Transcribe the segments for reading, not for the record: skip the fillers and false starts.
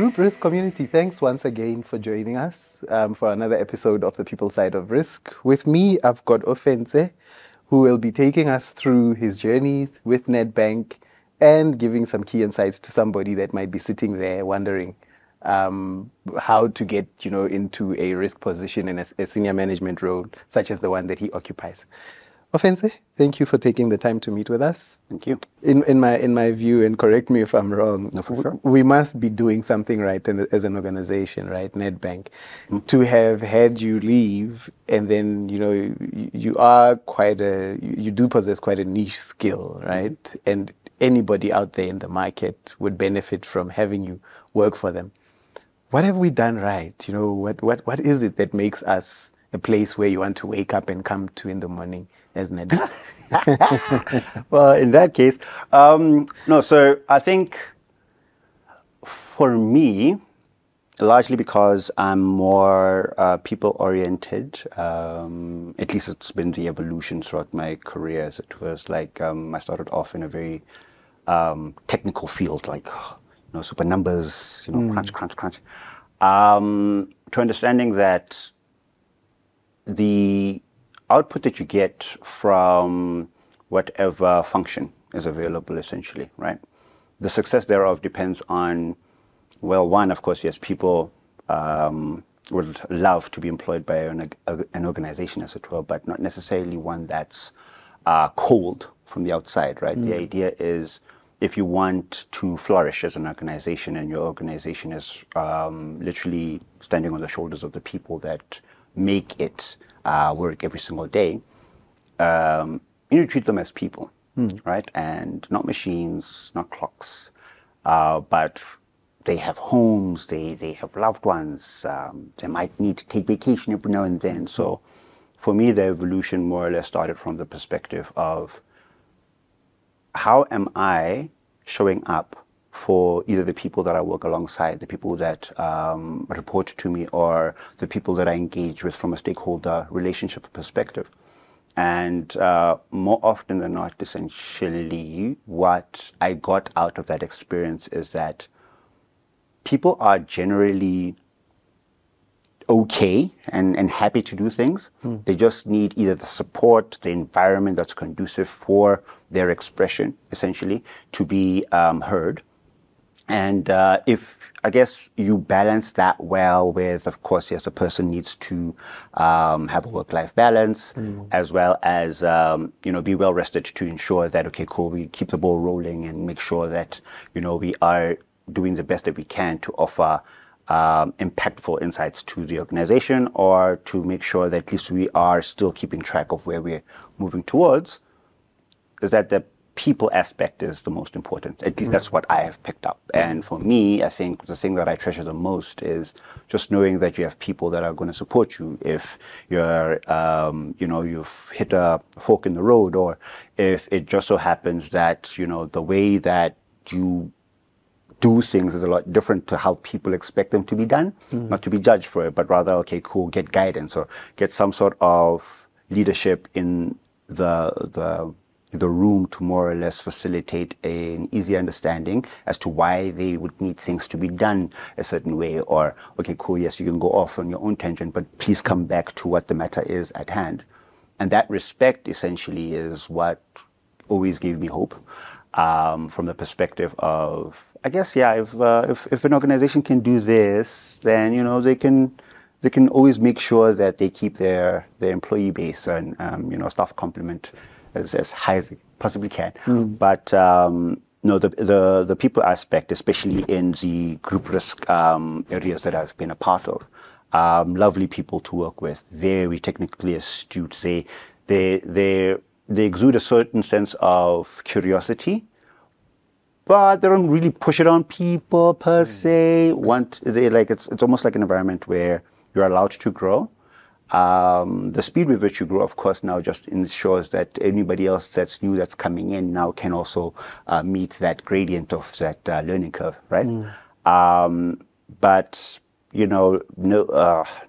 group risk community, thanks once again for joining us for another episode of The People Side of Risk. With me, I've got Ofense, who will be taking us through his journey with Nedbank and giving some key insights to somebody that might be sitting there wondering how to get, into a risk position in a senior management role, such as the one that he occupies. Ofense, thank you for taking the time to meet with us. Thank you. In my view, and correct me if I'm wrong, No, for sure. we must be doing something right as an organization, right, Nedbank, to have had you leave, and then you are you do possess quite a niche skill, right? And anybody out there in the market would benefit from having you work for them. What have we done right? What is it that makes us a place where you want to wake up and come to in the morning as Nedbank? Well, in that case, no. So I think for me, largely because I'm more people-oriented, at least it's been the evolution throughout my career. As it was like I started off in a very technical field, like super numbers, crunch. To understanding that the output that you get from whatever function is available, essentially, right? The success thereof depends on, well, one, of course, yes, people would love to be employed by an organization, as it were, but not necessarily one that's cold from the outside, right? The idea is, if you want to flourish as an organization, and your organization is literally standing on the shoulders of the people that make it work every single day, you need to treat them as people, right? And not machines, not clocks, but they have homes, they have loved ones, they might need to take vacation every now and then. So for me, the evolution more or less started from the perspective of, how am I showing up for either the people that I work alongside, the people that report to me, or the people that I engage with from a stakeholder relationship perspective. And more often than not, essentially, what I got out of that experience is that people are generally okay and happy to do things. They just need either the support, the environment that's conducive for their expression, essentially, to be heard. And if, I guess, you balance that well with, of course, yes, a person needs to have a work-life balance, as well as, be well rested to ensure that, okay, cool, we keep the ball rolling and make sure that, we are doing the best that we can to offer impactful insights to the organization, or to make sure that at least we are still keeping track of where we're moving towards, is that the people aspect is the most important. At least that's what I have picked up. And for me, I think the thing that I treasure the most is just knowing that you have people that are going to support you if you're, you've hit a fork in the road, or if it just so happens that, the way that you do things is a lot different to how people expect them to be done, not to be judged for it, but rather, okay, cool, get guidance or get some sort of leadership in the room to more or less facilitate an easy understanding as to why they would need things to be done a certain way. Or, okay, cool, yes, you can go off on your own tangent, but please come back to what the matter is at hand. And that respect essentially is what always gave me hope, from the perspective of, I guess, yeah, if an organization can do this, then, they can always make sure that they keep their employee base and, staff complement as high as they possibly can. But no, the people aspect, especially in the group risk areas that I've been a part of, lovely people to work with, very technically astute. They exude a certain sense of curiosity, but they don't really push it on people per se. It's almost like an environment where you're allowed to grow. The speed with which you grow, of course, now just ensures that anybody else that's new that's coming in now can also meet that gradient of that learning curve, right? But no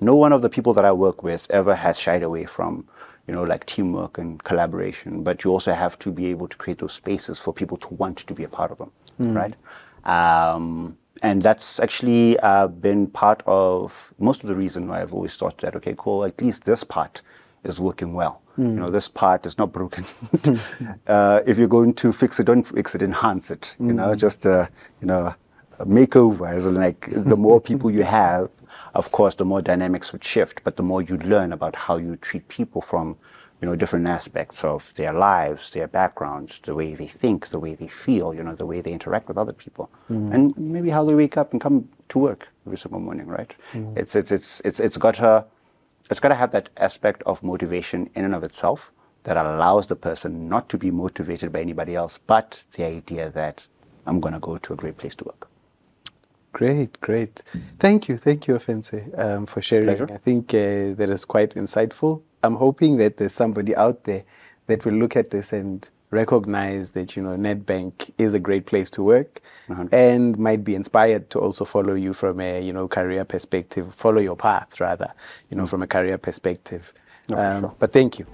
one of the people that I work with ever has shied away from like teamwork and collaboration. But you also have to be able to create those spaces for people to want to be a part of them, right? And that's actually been part of most of the reason why I've always thought that, okay, cool, at least this part is working well. You know, this part is not broken. If you're going to fix it, don't fix it, enhance it. You know, just you know, a makeover. As in, like, the more people you have, of course, the more dynamics would shift. But the more you learn about how you treat people from, you know, different aspects of their lives, their backgrounds, the way they think, the way they feel, you know, the way they interact with other people, and maybe how they wake up and come to work every single morning, right? It's got to have that aspect of motivation in and of itself that allows the person not to be motivated by anybody else, but the idea that I'm going to go to a great place to work. Great, great. Thank you, Ofense, for sharing. Pleasure. I think that is quite insightful. I'm hoping that there's somebody out there that will look at this and recognize that, you know, Nedbank is a great place to work, and might be inspired to also follow you from a, you know, career perspective, follow your path rather, you know, from a career perspective. No, for sure. But thank you.